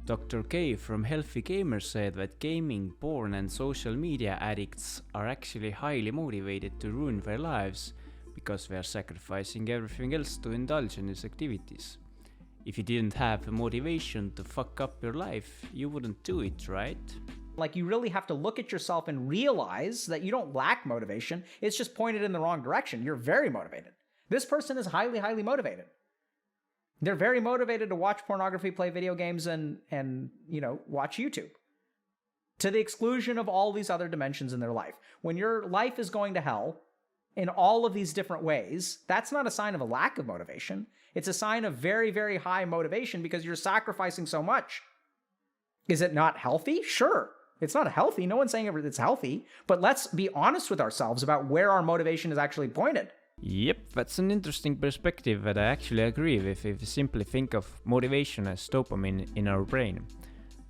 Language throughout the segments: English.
Dr. K from HealthyGamer said that gaming, porn and social media addicts are actually highly motivated to ruin their lives because they are sacrificing everything else to indulge in these activities. If you didn't have the motivation to fuck up your life, you wouldn't do it, right? Like, you really have to look at yourself and realize that you don't lack motivation. It's just pointed in the wrong direction. You're very motivated. This person is highly, highly motivated. They're very motivated to watch pornography, play video games, and watch YouTube, to the exclusion of all these other dimensions in their life. When your life is going to hell in all of these different ways, that's not a sign of a lack of motivation. It's a sign of very, very high motivation because you're sacrificing so much. Is it not healthy? Sure. It's not healthy. No one's saying it's healthy, but let's be honest with ourselves about where our motivation is actually pointed. Yep, that's an interesting perspective that I actually agree with if you simply think of motivation as dopamine in our brain.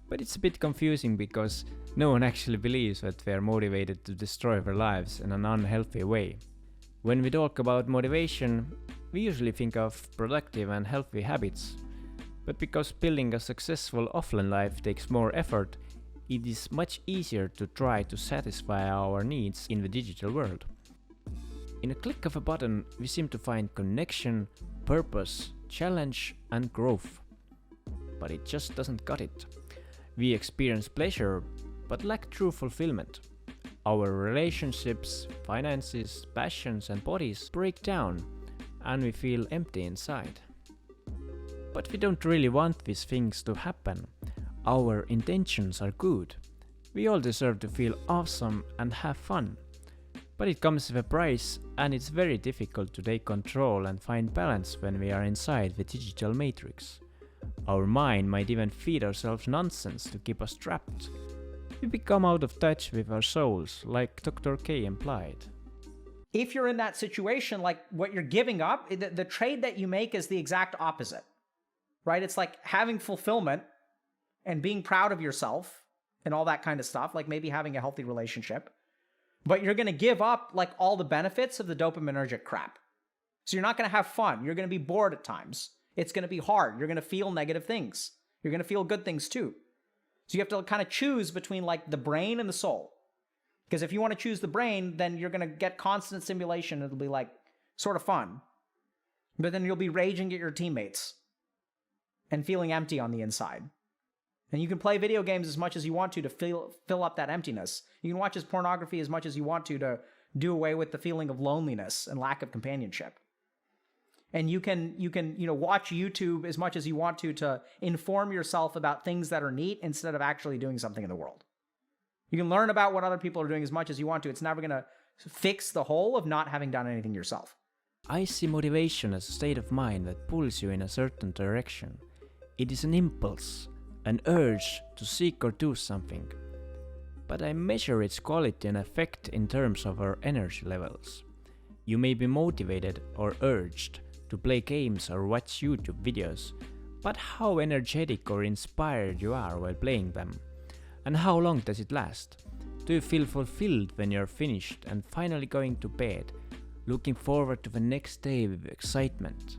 But it's a bit confusing because no one actually believes that they are motivated to destroy their lives in an unhealthy way. When we talk about motivation, we usually think of productive and healthy habits. But because building a successful offline life takes more effort, it is much easier to try to satisfy our needs in the digital world. In a click of a button, we seem to find connection, purpose, challenge, and growth. But it just doesn't cut it. We experience pleasure, but lack true fulfillment. Our relationships, finances, passions, and bodies break down, and we feel empty inside. But we don't really want these things to happen. Our intentions are good. We all deserve to feel awesome and have fun. But it comes with a price, and it's very difficult to take control and find balance when we are inside the digital matrix. Our mind might even feed ourselves nonsense to keep us trapped. We become out of touch with our souls, like Dr. K implied. If you're in that situation, like what you're giving up, the trade that you make is the exact opposite, right? It's like having fulfillment and being proud of yourself and all that kind of stuff, like maybe having a healthy relationship. But you're going to give up like all the benefits of the dopaminergic crap. So you're not going to have fun. You're going to be bored at times. It's going to be hard. You're going to feel negative things. You're going to feel good things too. So you have to kind of choose between like the brain and the soul. Because if you want to choose the brain, then you're going to get constant stimulation. It'll be like sort of fun. But then you'll be raging at your teammates and feeling empty on the inside. And you can play video games as much as you want to fill up that emptiness. You can watch his pornography as much as you want to do away with the feeling of loneliness and lack of companionship. And you can watch YouTube as much as you want to inform yourself about things that are neat instead of actually doing something in the world. You can learn about what other people are doing as much as you want to. It's never going to fix the whole of not having done anything yourself. I see motivation as a state of mind that pulls you in a certain direction. It is an impulse, an urge to seek or do something. But I measure its quality and effect in terms of our energy levels. You may be motivated or urged to play games or watch YouTube videos, but how energetic or inspired you are while playing them? And how long does it last? Do you feel fulfilled when you're finished and finally going to bed, looking forward to the next day with excitement?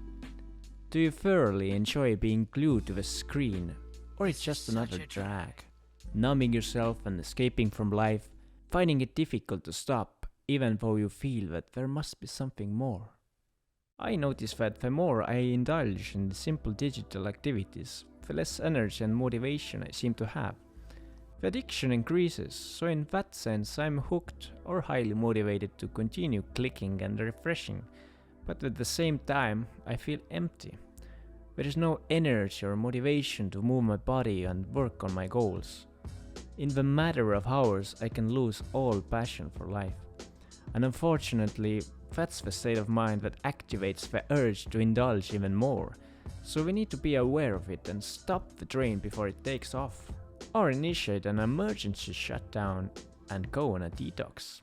Do you thoroughly enjoy being glued to the screen? Or it's just another drag, numbing yourself and escaping from life, finding it difficult to stop, even though you feel that there must be something more. I notice that the more I indulge in the simple digital activities, the less energy and motivation I seem to have. The addiction increases, so in that sense I'm hooked or highly motivated to continue clicking and refreshing, but at the same time I feel empty. There is no energy or motivation to move my body and work on my goals. In the matter of hours, I can lose all passion for life. And unfortunately, that's the state of mind that activates the urge to indulge even more. So we need to be aware of it and stop the train before it takes off. Or initiate an emergency shutdown and go on a detox.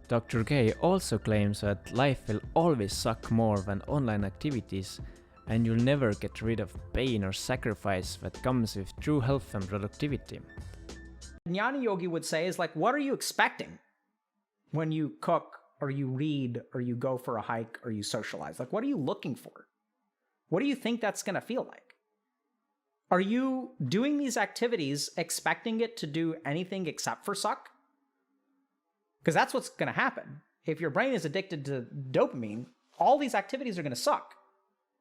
Dr. K also claims that life will always suck more than online activities, and you'll never get rid of pain or sacrifice that comes with true health and productivity. Jnana Yogi would say is like, what are you expecting when you cook or you read or you go for a hike or you socialize? Like, what are you looking for? What do you think that's going to feel like? Are you doing these activities expecting it to do anything except for suck? Because that's what's going to happen. If your brain is addicted to dopamine, all these activities are going to suck.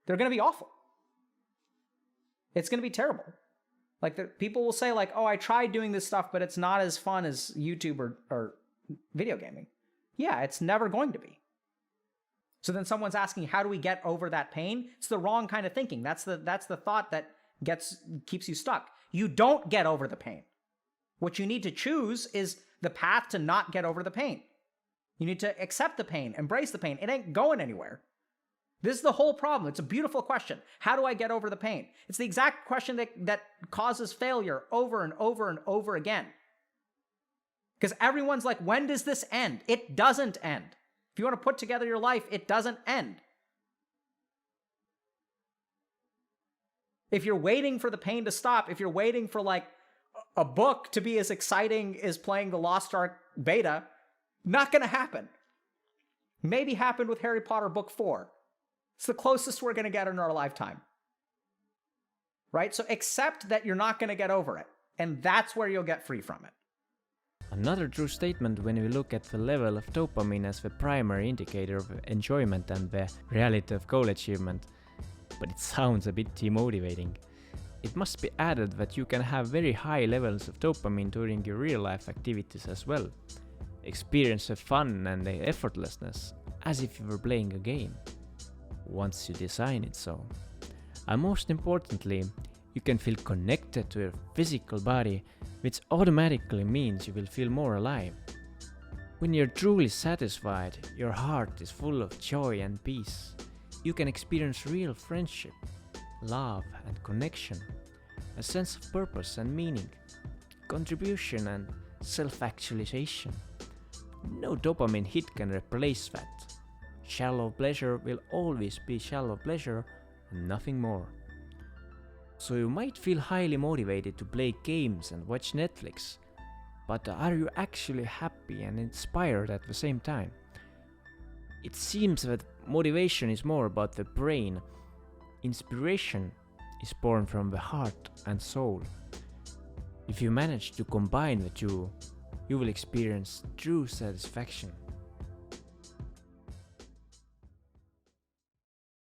They're going to be awful. It's going to be terrible. Like people will say like, oh, I tried doing this stuff, but it's not as fun as YouTube or video gaming. Yeah, it's never going to be. So then someone's asking, how do we get over that pain? It's the wrong kind of thinking. That's the thought that keeps you stuck. You don't get over the pain. What you need to choose is the path to not get over the pain. You need to accept the pain, embrace the pain. It ain't going anywhere. This is the whole problem. It's a beautiful question. How do I get over the pain? It's the exact question that causes failure over and over and over again. Because everyone's like, when does this end? It doesn't end. If you want to put together your life, it doesn't end. If you're waiting for the pain to stop, if you're waiting for like a book to be as exciting as playing the Lost Ark beta, not going to happen. Maybe happened with Harry Potter Book 4. It's the closest we're going to get in our lifetime. Right? So accept that you're not going to get over it. And that's where you'll get free from it. Another true statement when we look at the level of dopamine as the primary indicator of enjoyment and the reality of goal achievement. But it sounds a bit demotivating. It must be added that you can have very high levels of dopamine during your real life activities as well. Experience the fun and the effortlessness as if you were playing a game, once you design it so. And most importantly, you can feel connected to your physical body, which automatically means you will feel more alive. When you're truly satisfied, your heart is full of joy and peace. You can experience real friendship, love and connection, a sense of purpose and meaning, contribution and self-actualization. No dopamine hit can replace that. Shallow pleasure will always be shallow pleasure and nothing more. So you might feel highly motivated to play games and watch Netflix, but are you actually happy and inspired at the same time? It seems that motivation is more about the brain. Inspiration is born from the heart and soul. If you manage to combine the two, you will experience true satisfaction.